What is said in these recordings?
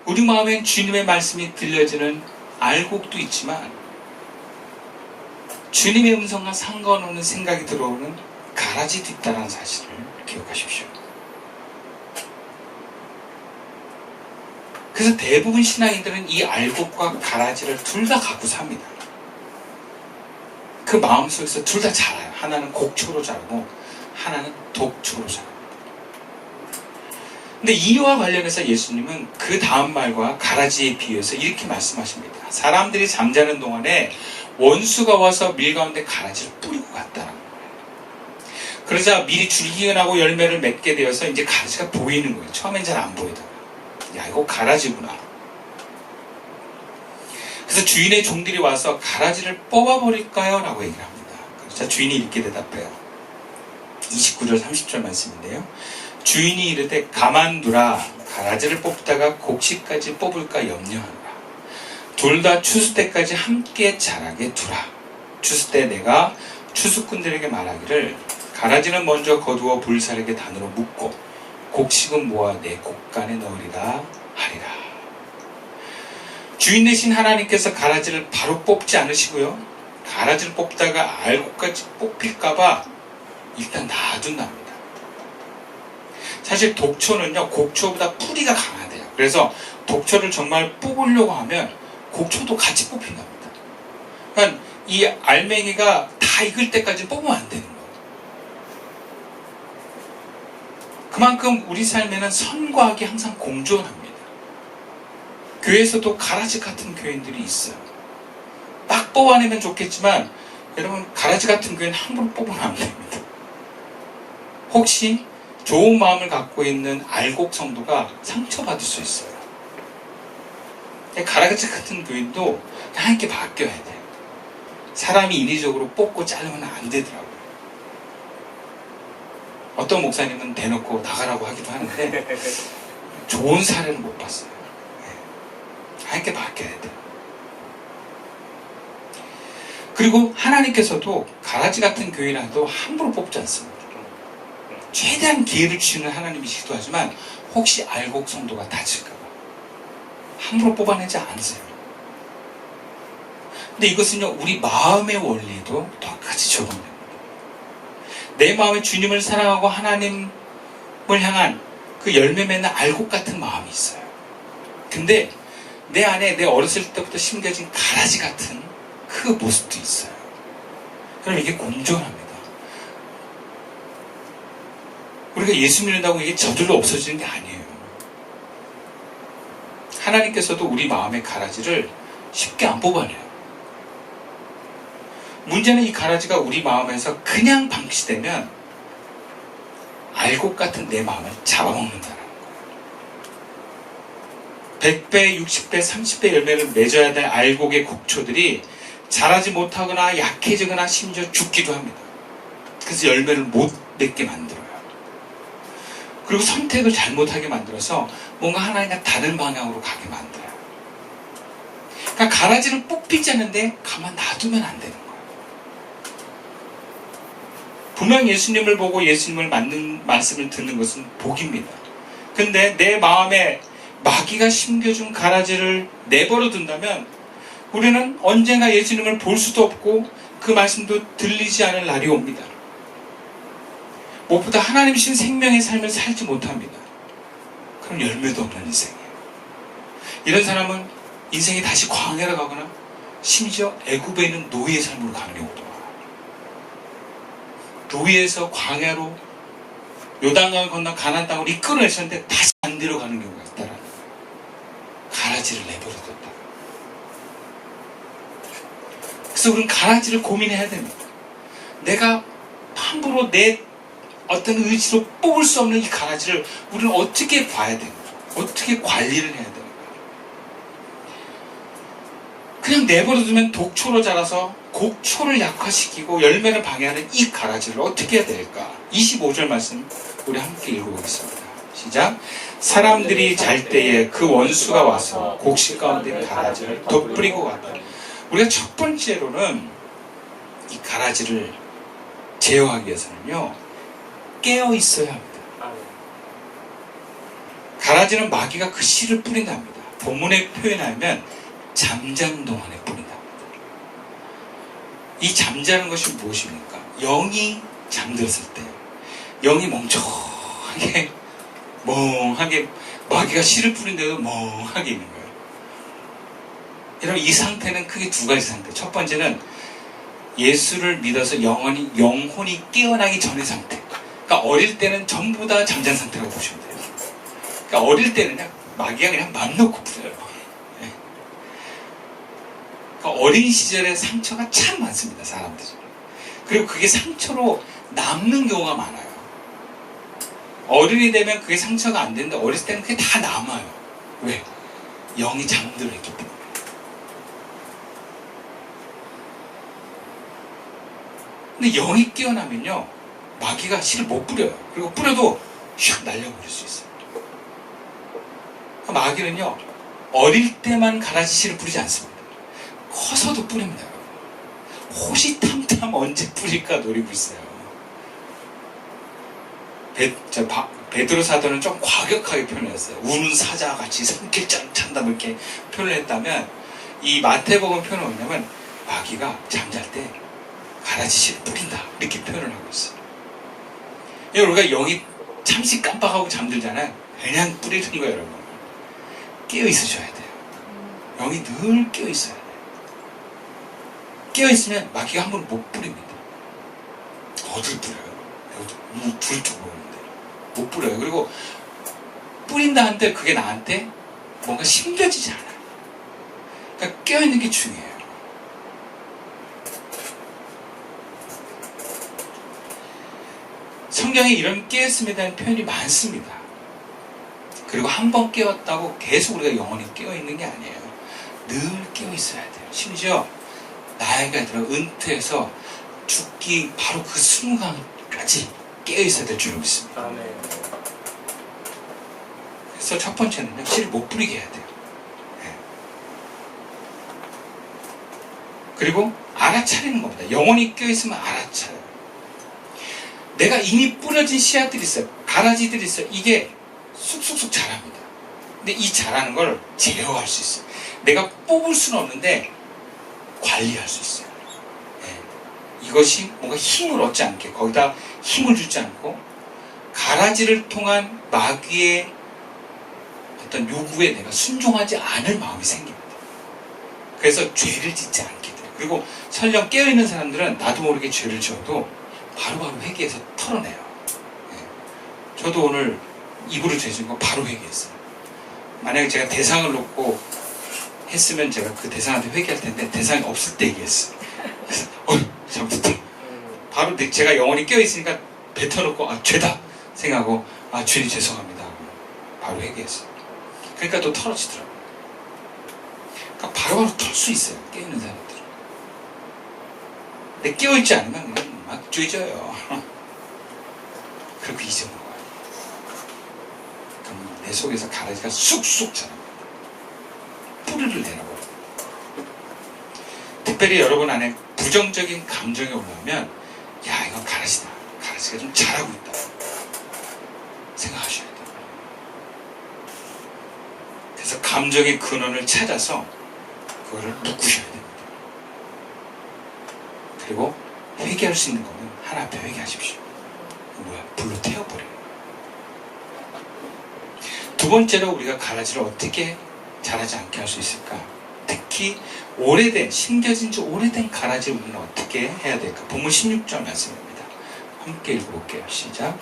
우리 마음엔 주님의 말씀이 들려지는 알곡도 있지만 주님의 음성과 상관없는 생각이 들어오는 가라지도 있다는 사실을 기억하십시오. 그래서 대부분 신앙인들은 이 알곡과 가라지를 둘 다 갖고 삽니다. 그 마음속에서 둘 다 자라요. 하나는 곡초로 자라고 하나는 독초로 자랍니다. 근데 이와 관련해서 예수님은 그 다음 말과 가라지에 비유해서 이렇게 말씀하십니다. 사람들이 잠자는 동안에 원수가 와서 밀 가운데 가라지를 뿌리고 갔다는 거예요. 그러자 밀이 줄기가 나고 열매를 맺게 되어서 이제 가라지가 보이는 거예요. 처음엔 잘 안 보이다가. 야, 이거 가라지구나. 그래서 주인의 종들이 와서 가라지를 뽑아버릴까요? 라고 얘기를 합니다. 그래서 주인이 이렇게 대답해요. 29절 30절 말씀인데요. 주인이 이르되 가만두라. 가라지를 뽑다가 곡식까지 뽑을까 염려하노라. 둘 다 추수 때까지 함께 자라게 두라. 추수 때 내가 추수꾼들에게 말하기를 가라지는 먼저 거두어 불사르게 단으로 묶고 곡식은 모아 내 곡간에 넣으리라 하리라. 주인 되신 하나님께서 가라지를 바로 뽑지 않으시고요. 가라지를 뽑다가 알곡까지 뽑힐까봐 일단 놔둔답니다. 사실 독초는요, 곡초보다 뿌리가 강하대요. 그래서 독초를 정말 뽑으려고 하면 곡초도 같이 뽑힌답니다. 그러니까 이 알맹이가 다 익을 때까지 뽑으면 안 되는 거예요. 그만큼 우리 삶에는 선과 악이 항상 공존합니다. 교회에서도 가라지 같은 교인들이 있어요. 막 뽑아내면 좋겠지만 여러분, 가라지 같은 교회는 함부로 뽑으면 안 됩니다. 혹시 좋은 마음을 갖고 있는 알곡 성도가 상처받을 수 있어요. 가라지 같은 교인도 하나님께 맡겨야 돼요. 사람이 인위적으로 뽑고 자르면 안 되더라고요. 어떤 목사님은 대놓고 나가라고 하기도 하는데 좋은 사례를 못 봤어요. 하나님께 맡겨야 돼요. 그리고 하나님께서도 가라지 같은 교인한테도 함부로 뽑지 않습니다. 최대한 기회를 주시는 하나님이시기도 하지만 혹시 알곡 성도가 다칠까봐 함부로 뽑아내지 않으세요. 근데 이것은요, 우리 마음의 원리도 똑같이 적용됩니다. 내 마음에 주님을 사랑하고 하나님을 향한 그 열매 맺는 알곡 같은 마음이 있어요. 근데 내 안에 내 어렸을 때부터 심겨진 가라지 같은 그 모습도 있어요. 그럼 이게 공존합니다. 우리가 예수 믿는다고 이게 저절로 없어지는 게 아니에요. 하나님께서도 우리 마음의 가라지를 쉽게 안 뽑아내요. 문제는 이 가라지가 우리 마음에서 그냥 방치되면 알곡 같은 내 마음을 잡아먹는다는 거예요. 100배, 60배, 30배 열매를 맺어야 될 알곡의 곡초들이 자라지 못하거나 약해지거나 심지어 죽기도 합니다. 그래서 열매를 못 맺게 만들어요. 그리고 선택을 잘못하게 만들어서 뭔가 하나님과 다른 방향으로 가게 만들어요. 그러니까 가라지를 뽑히지 않는데 가만 놔두면 안 되는 거예요. 분명 예수님을 보고 예수님을 맞는 말씀을 듣는 것은 복입니다. 근데 내 마음에 마귀가 심겨준 가라지를 내버려 둔다면 우리는 언젠가 예수님을 볼 수도 없고 그 말씀도 들리지 않을 날이 옵니다. 무엇보다 하나님이신 생명의 삶을 살지 못합니다. 그럼 열매도 없는 인생이에요. 이런 사람은 인생이 다시 광야로 가거나 심지어 애굽에 있는 노예의 삶으로 가는 경우도 많아요. 노예에서 광야로 요단강을 건너 가나안 땅으로 이끌어내셨는데 다시 반대로 가는 경우가 있다라는 거예요. 가라지를 내버려뒀다. 그래서 우리는 가라지를 고민해야 됩니다. 내가 함부로 내 어떤 의지로 뽑을 수 없는 이 가라지를 우리는 어떻게 봐야 되는가? 어떻게 관리를 해야 되는가? 그냥 내버려두면 독초로 자라서 곡초를 약화시키고 열매를 방해하는 이 가라지를 어떻게 해야 될까? 25절 말씀 우리 함께 읽어보겠습니다. 시작. 사람들이 잘 때에 그 원수가 와서 곡식 가운데 가라지를 덧뿌리고 갔다. 우리가 첫 번째로는 이 가라지를 제어하기 위해서는요, 깨어 있어야 합니다. 가라지는 마귀가 그 씨를 뿌린답니다. 본문에 표현하면 잠자는 동안에 뿌린다. 이 잠자는 것이 무엇입니까? 영이 잠들었을 때, 영이 멍청하게 마귀가 씨를 뿌린데도 멍하게 있는 거예요. 여러분, 이 상태는 크게 두 가지 상태. 첫 번째는 예수를 믿어서 영혼이 깨어나기 전의 상태. 그러니까 어릴 때는 전부 다 잠잔 상태라고 보시면 돼요. 그러니까 어릴 때는 그냥 마귀가 그냥 맘 놓고 부려요. 네. 그러니까 어린 시절에 상처가 참 많습니다, 사람들이. 그리고 그게 상처로 남는 경우가 많아요. 어른이 되면 그게 상처가 안 되는데 어렸을 때는 그게 다 남아요. 왜? 영이 잠들어 있기 때문에. 근데 영이 깨어나면요, 마귀가 씨를 못 뿌려요. 그리고 뿌려도 슉 날려버릴 수 있어요. 마귀는요, 어릴 때만 가라지 씨를 뿌리지 않습니다. 커서도 뿌립니다. 호시탐탐 언제 뿌릴까 노리고 있어요. 베드로 사도는 좀 과격하게 표현했어요. 우는 사자와 같이 손길장 찬다 이렇게 표현을 했다면, 이 마태복음 표현은 뭐냐면 마귀가 잠잘 때 가라지 씨를 뿌린다 이렇게 표현을 하고 있어요. 우리가 영이 잠시 깜빡하고 잠들잖아요. 그냥 뿌리는 거예요, 여러분. 깨어 있으셔야 돼요. 영이 늘 깨어 있어야 돼요. 깨어 있으면 마귀가 한 번 못 뿌립니다. 어딜 뿌려요? 불 쪽으로 오는데 못 뿌려요. 그리고 뿌린다 한데 그게 나한테 뭔가 심겨지지 않아요. 그러니까 깨어 있는 게 중요해요. 성경에 이런 깨었음에 대한 표현이 많습니다. 그리고 한 번 깨었다고 계속 우리가 영원히 깨어있는 게 아니에요. 늘 깨어있어야 돼요. 심지어 나이가 들어 은퇴해서 죽기 바로 그 순간까지 깨어있어야 될 줄로 믿습니다. 그래서 첫 번째는 씨를 못 뿌리게 해야 돼요. 네. 그리고 알아차리는 겁니다. 영원히 깨어있으면 알아차려요. 내가 이미 뿌려진 씨앗들이 있어요. 가라지들이 있어요. 이게 쑥쑥쑥 자랍니다. 근데 이 자라는 걸 제어할 수 있어요. 내가 뽑을 수는 없는데 관리할 수 있어요. 네. 이것이 뭔가 힘을 얻지 않게, 거기다 힘을 주지 않고 가라지를 통한 마귀의 어떤 요구에 내가 순종하지 않을 마음이 생깁니다. 그래서 죄를 짓지 않게 돼요. 그리고 설령 깨어있는 사람들은 나도 모르게 죄를 지어도 바로바로 회개해서 털어내요. 네. 저도 오늘 입으로 죄 지은 거 바로 회개했어요. 만약에 제가 대상을 놓고 했으면 제가 그 대상한테 회개할 텐데 대상이 없을 때 얘기했어요. 그래서 잘못했다. 바로 제가 영원히 깨어있으니까 뱉어놓고 죄다 생각하고 주님 죄송합니다 하고 바로 회개했어요. 그러니까 또 털어지더라고요. 그러니까 바로바로 털 수 있어요, 깨어있는 사람들은. 근데 깨어있지 않으면 그냥 막 죄져요. 그리고 잊어먹어요. 그럼 내 속에서 가라지가 쑥쑥 자랍니다. 뿌리를 내려버려요. 특별히 여러분 안에 부정적인 감정이 올라오면 이건 가라지다. 가라지가 좀 자라고 있다. 생각하셔야 돼요. 그래서 감정의 근원을 찾아서 그거를 묶으셔야 됩니다. 그리고 회개할 수 있는 거는 하나 앞에 회개하십시오. 불로 태워버려요. 두 번째로 우리가 가라지를 어떻게 자라지 않게 할 수 있을까? 특히 심겨진 지 오래된 가라지를 우리는 어떻게 해야 될까? 본문 16절 말씀입니다. 함께 읽어볼게요. 시작.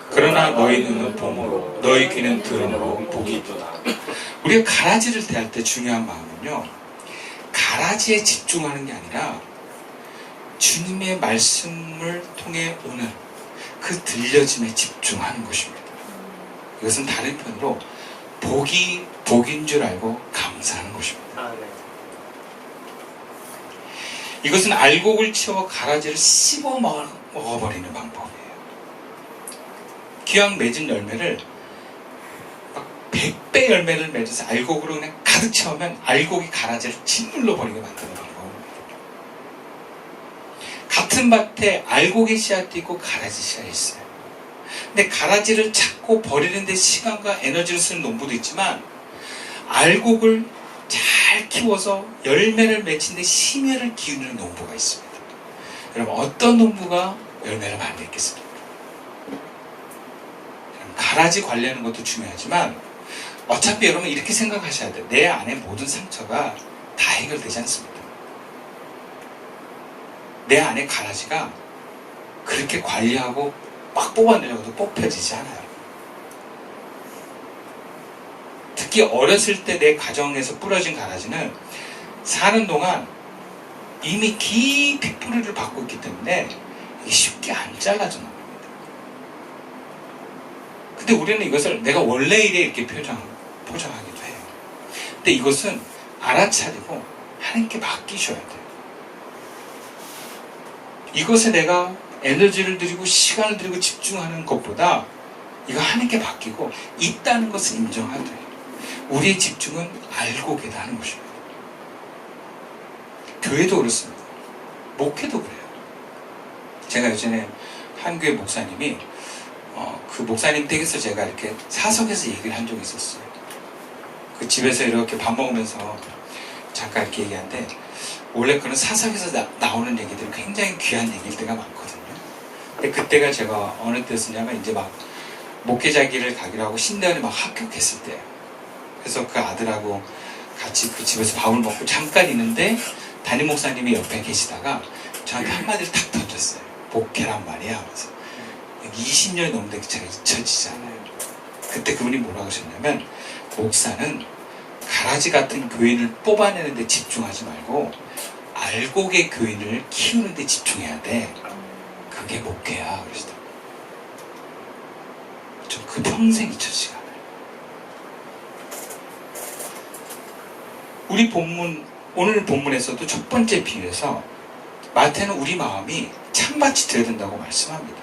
그러나 너희 눈은 봄으로 너희 귀는 들음으로 복이 있도다. 우리가 가라지를 대할 때 중요한 마음은요, 가라지에 집중하는 게 아니라 주님의 말씀을 통해 오는 그 들려짐에 집중하는 것입니다. 이것은 다른 편으로 복이 복인 줄 알고 감사하는 것입니다. 이것은 알곡을 채워 가라지를 씹어 먹어버리는 방법이에요. 기왕 맺은 열매를 막 100배 열매를 맺어서 알곡으로 그냥 가득 채우면 알곡이 가라지를 짓눌러 버리게 만드는 방법입니다. 같은 밭에 알곡의 씨앗도 있고 가라지 씨앗이 있어요. 근데 가라지를 찾고 버리는 데 시간과 에너지를 쓰는 농부도 있지만 알곡을 잘 키워서 열매를 맺히는데 심혈을 기울이는 농부가 있습니다. 여러분, 어떤 농부가 열매를 많이 맺겠습니까? 가라지 관리하는 것도 중요하지만 어차피 여러분 이렇게 생각하셔야 돼요. 내 안에 모든 상처가 다 해결되지 않습니다. 내 안에 가라지가 그렇게 관리하고 막 뽑아내려고 해도 뽑혀지지 않아요. 특히 어렸을 때 내 가정에서 뿌려진 가라지는 사는 동안 이미 깊이 뿌리를 받고 있기 때문에 이게 쉽게 안 잘라져 나옵니다. 근데 우리는 이것을 내가 원래 이래 이렇게 포장하기도 해요. 근데 이것은 알아차리고 하나님께 맡기셔야 돼요. 이것에 내가 에너지를 들이고 시간을 들이고 집중하는 것보다 이거 하나님께 맡기고 있다는 것을 인정하되 우리의 집중은 알곡에다 하는 것입니다. 교회도 그렇습니다. 목회도 그래요. 제가 예전에 한 교회 목사님이 그 목사님 댁에서 제가 이렇게 사석에서 얘기를 한 적이 있었어요. 그 집에서 이렇게 밥 먹으면서 잠깐 이렇게 얘기하는데 원래 그런 사석에서 나오는 얘기들은 굉장히 귀한 얘기일 때가 많거든요. 근데 그때가 제가 어느 때였냐면 이제 막 목회자기를 가기로 하고 신대원이 막 합격했을 때예요. 그래서 그 아들하고 같이 그 집에서 밥을 먹고 잠깐 있는데 담임 목사님이 옆에 계시다가 저한테 한마디를 탁 던졌어요. 목회란 말이야 하면서 20년이 넘는데 제가 잊혀지지 않아요. 그때 그분이 뭐라고 하셨냐면 목사는 가라지 같은 교인을 뽑아내는 데 집중하지 말고 알곡의 교인을 키우는 데 집중해야 돼. 그게 목회야 그러시더라고요. 좀 그 평생 잊혀지지가 않아요. 우리 본문, 오늘 본문에서도 첫 번째 비유에서 마태는 우리 마음이 찬밭이 되어야 된다고 말씀합니다.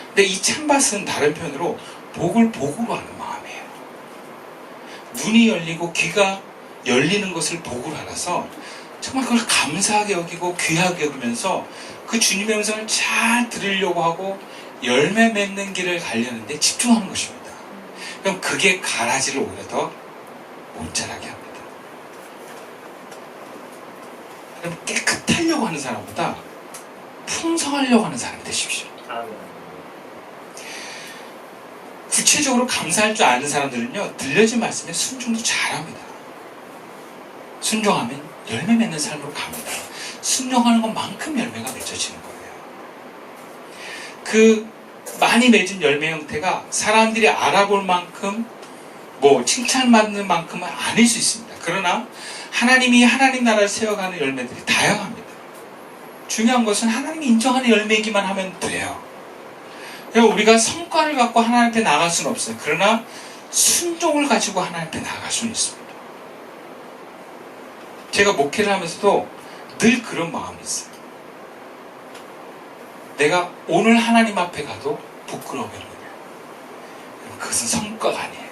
근데 이 찬밭은 다른 표현으로 복을 복으로 하는 마음이에요. 눈이 열리고 귀가 열리는 것을 복으로 알아서 정말 그걸 감사하게 여기고 귀하게 여기면서 그 주님의 음성을 잘 들으려고 하고 열매 맺는 길을 가려는데 집중하는 것입니다. 그럼 그게 가라지를 오히려 더 못 자라게 합니다. 그럼 깨끗하려고 하는 사람보다 풍성하려고 하는 사람이 되십시오. 구체적으로 감사할 줄 아는 사람들은요, 들려진 말씀에 순종도 잘합니다. 순종하면 열매 맺는 삶으로 갑니다. 순종하는 것만큼 열매가 맺어지는 거예요. 그 많이 맺은 열매 형태가 사람들이 알아볼 만큼 칭찬받는 만큼은 아닐 수 있습니다. 그러나 하나님이 하나님 나라를 세워가는 열매들이 다양합니다. 중요한 것은 하나님이 인정하는 열매이기만 하면 돼요. 우리가 성과를 갖고 하나님 앞에 나갈 수는 없어요. 그러나 순종을 가지고 하나님 앞에 나갈 수는 있습니다. 제가 목회를 하면서도 늘 그런 마음이 있어요. 내가 오늘 하나님 앞에 가도 부끄러움이 없느냐. 그것은 성과가 아니에요.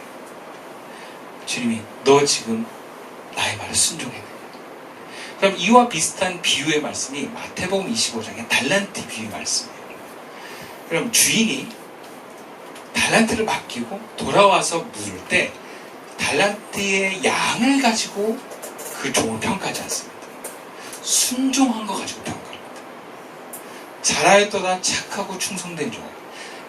주님이 너 지금 나의 말을 순종했느냐. 그럼 이와 비슷한 비유의 말씀이 마태복음 25장의 달란트 비유의 말씀이에요. 그럼 주인이 달란트를 맡기고 돌아와서 물을 때 달란트의 양을 가지고 그 종을 평가하지 않습니다. 순종한 거 가지고 평가합니다. 잘하였도다 착하고 충성된 종.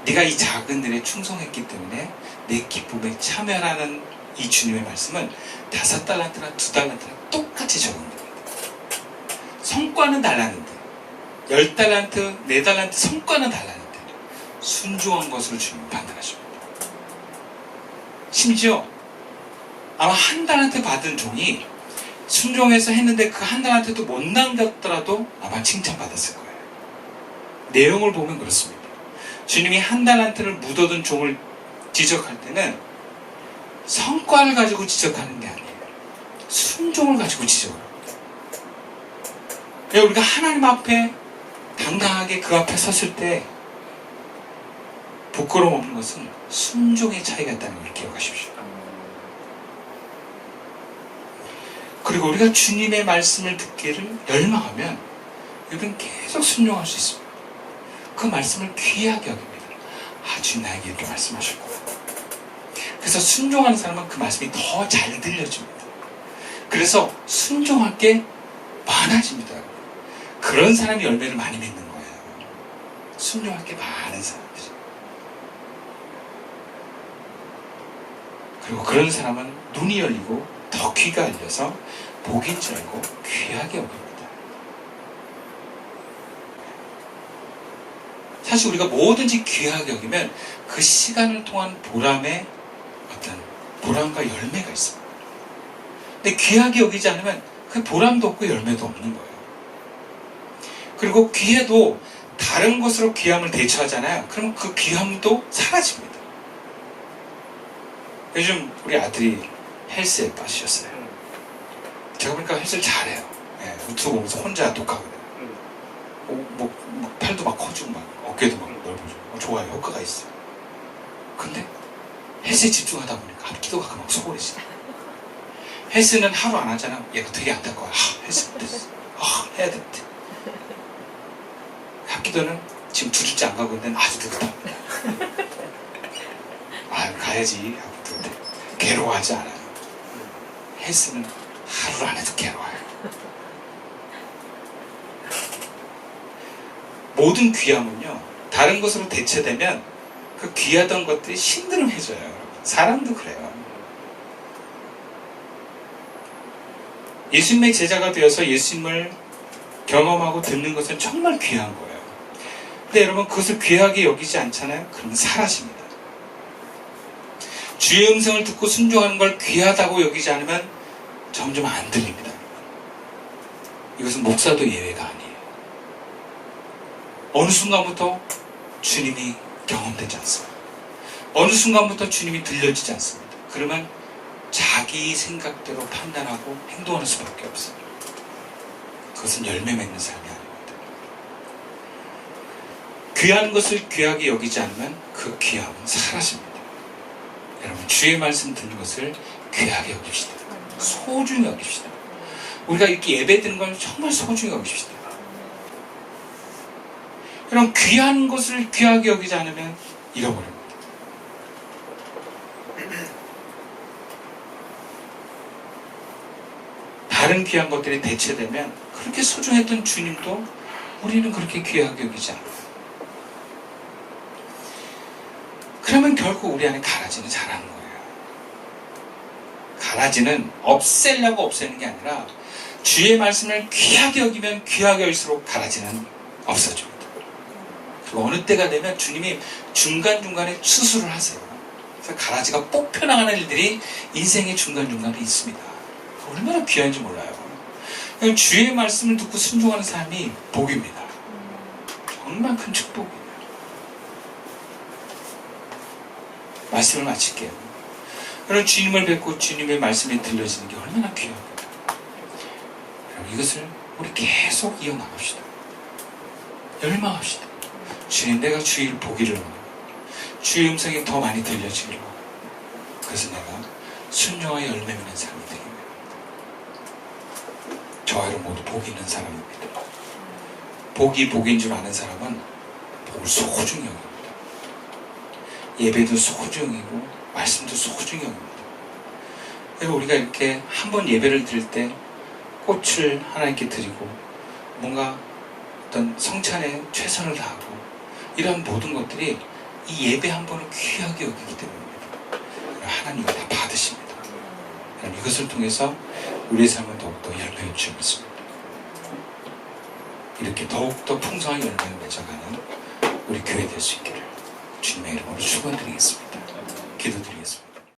네가 이 작은 일에 충성했기 때문에 내 기쁨에 참여하라는 이 주님의 말씀은 5달란트나 2달란트나 똑같이 적용됩니다. 성과는 달랐는데 10달란트, 4달란트 성과는 달랐는데 순종한 것으로 주님은 판단하십니다. 심지어 아마 1달란트 받은 종이 순종해서 했는데 그 1달란트도 못 남겼더라도 아마 칭찬받았을 거예요. 내용을 보면 그렇습니다. 주님이 1달란트를 묻어둔 종을 지적할 때는 성과를 가지고 지적하는 게 아니에요. 순종을 가지고 지적을 합니다. 우리가 하나님 앞에 당당하게 그 앞에 섰을 때 부끄러움 없는 것은 순종의 차이가 있다는 걸 기억하십시오. 그리고 우리가 주님의 말씀을 듣기를 열망하면 우리는 계속 순종할 수 있습니다. 그 말씀을 귀하게 여깁니다. 주님 나에게 이렇게 말씀하셨구나. 그래서 순종하는 사람은 그 말씀이 더 잘 들려집니다. 그래서 순종할 게 많아집니다. 그런 사람이 열매를 많이 맺는 거예요. 순종할 게 많은 사람들이. 그리고 그런 사람은 눈이 열리고 더 귀가 열려서 복인 줄 알고 귀하게 여깁니다. 사실 우리가 뭐든지 귀하게 여기면 그 시간을 통한 보람의 어떤 보람과 열매가 있습니다. 근데 귀하게 여기지 않으면 그 보람도 없고 열매도 없는 거예요. 그리고 귀해도 다른 것으로 귀함을 대처하잖아요. 그럼 그 귀함도 사라집니다. 요즘 우리 아들이 헬스에 빠지셨어요. 제가 보니까 헬스를 잘해요. 예, 유튜브 보면서 혼자 독하거든요. 팔도 막 커지고 막 어깨도 막 넓어지고 좋아요. 효과가 있어요. 근데 헬스에 집중하다 보니까 합기도가 그만 소홀해지죠. 헬스는 하루 안 하잖아. 얘가 되게 안타까워요. 헬스 못했어. 해야 되는데. 합기도는 지금 2주째 안 가고 있는데 아주 느긋합니다. 가야지 하고 있는데 괴로워하지 않아요. 헬스는 하루 안 해도 괴로워요. 모든 귀함은요, 다른 것으로 대체되면 그 귀하던 것들이 심드름해져요. 사람도 그래요. 예수님의 제자가 되어서 예수님을 경험하고 듣는 것은 정말 귀한 거예요. 근데 여러분 그것을 귀하게 여기지 않잖아요? 그러면 사라집니다. 주의 음성을 듣고 순종하는 걸 귀하다고 여기지 않으면 점점 안 들립니다. 이것은 목사도 예외가 아니에요. 어느 순간부터 주님이 경험되지 않습니다. 어느 순간부터 주님이 들려지지 않습니다. 그러면 자기 생각대로 판단하고 행동하는 수밖에 없어요. 그것은 열매 맺는 삶이 아닙니다. 귀한 것을 귀하게 여기지 않으면 그 귀함은 사라집니다. 여러분 주의 말씀 듣는 것을 귀하게 여깁시다. 소중히 여깁시다. 우리가 이렇게 예배 드는 걸 정말 소중히 여깁시다. 여러분 귀한 것을 귀하게 여기지 않으면 잃어버립니다. 다른 귀한 것들이 대체되면 그렇게 소중했던 주님도 우리는 그렇게 귀하게 여기지 않아요. 그러면 결국 우리 안에 가라지는 자라는 거예요. 가라지는 없애려고 없애는 게 아니라 주의 말씀을 귀하게 여기면 귀하게 여길수록 가라지는 없어집니다. 그리고 어느 때가 되면 주님이 중간중간에 수술을 하세요. 그래서 가라지가 뽑혀나가는 일들이 인생의 중간중간에 있습니다. 얼마나 귀한지 몰라요. 주의 말씀을 듣고 순종하는 사람이 복입니다. 정말 큰 축복이에요. 말씀을 마칠게요. 여러분 주님을 뵙고 주님의 말씀이 들려지는 게 얼마나 귀합니까? 여러분 이것을 우리 계속 이어나갑시다. 열망합시다. 주님 내가 주의를 보기를 원합니다. 주의 음성이 더 많이 들려지기를 원합니다. 그래서 내가 순종하여 열매 맺는 삶이 되기 원합니다. 저와 여러분 모두 복이 있는 사람입니다. 복이 복인 줄 아는 사람은 복을 소중히 여깁니다. 예배도 소중이고 말씀도 소중히 여깁니다. 여러분 우리가 이렇게 한번 예배를 드릴 때 꽃을 하나님께 드리고 뭔가 어떤 성찬에 최선을 다하고 이런 모든 것들이 이 예배 한 번을 귀하게 여기기 때문입니다. 하나님이 다 받으십니다. 이것을 통해서 우리의 삶은 더욱더 열매를 주었습니다. 이렇게 더욱더 풍성한 열매를 맺어가는 우리 교회 될 수 있기를 주님의 이름으로 축원드리겠습니다. 기도드리겠습니다.